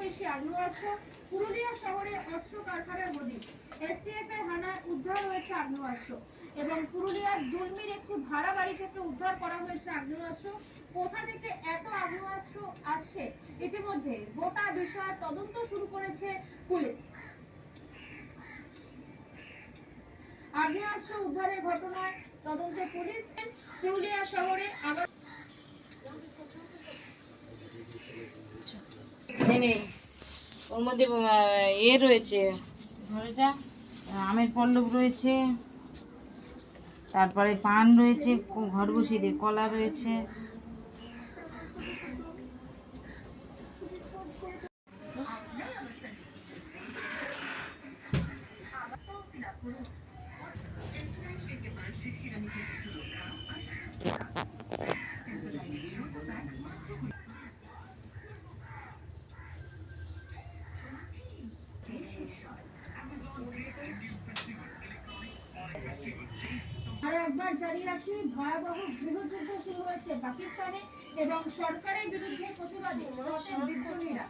বেশি আগ্নেয়াস্ত্র পুরুলিয়া শহরে অস্ত্র কারখানার হদিশ। এসটিএফ এর হানায় উদ্ধার হয়েছে আগ্নেয়াস্ত্র এবং পুরুলিয়ার দুলমির একটি ভাড়া বাড়ি থেকে উদ্ধার করা হয়েছে আগ্নেয়াস্ত্র। কোথা থেকে এত আগ্নেয়াস্ত্র আসছে ইতিমধ্যে গোটা বিষয়ে তদন্ত শুরু করেছে পুলিশ। আগ্নেয়াস্ত্র উদ্ধারের ঘটনায় তদন্তে পুলিশ। পুরুলিয়া শহরে আবার ওর মধ্যে রয়েছে এটা আমের পল্লব রয়েছে, তারপরে পান রয়েছে, ঘর বসিয়ে দিয়ে কলা রয়েছে। আরো একবার জারি রাখি, ভয়াবহ গৃহযুদ্ধ শুরু হয়েছে পাকিস্তানে এবং সরকারের বিরুদ্ধে প্রতিবাদী বিদ্রোহীরা।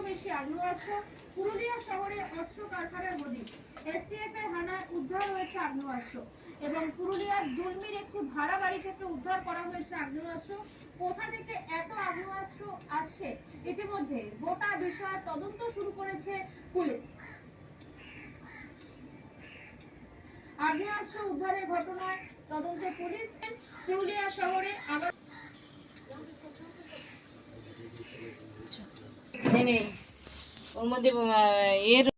বেশি আগ্নেয়াস্ত্র পুরুলিয়া শহরে অস্ত্র কারখানার হদিশ। এসটিএফ এর হানায় উদ্ধার হয়েছে আগ্নেয়াস্ত্র এবং পুরুলিয়ার দুলমির একটি ভাড়া বাড়ি থেকে উদ্ধার করা হয়েছে আগ্নেয়াস্ত্র। কোথা থেকে এত আগ্নেয়াস্ত্র আসছে ইতিমধ্যে গোটা বিষয়ে তদন্ত শুরু করেছে পুলিশ। আগ্নেয়াস্ত্র উদ্ধারের ঘটনায় তদন্তে পুলিশ। পুরুলিয়া শহরে আবার ওর মধ্যে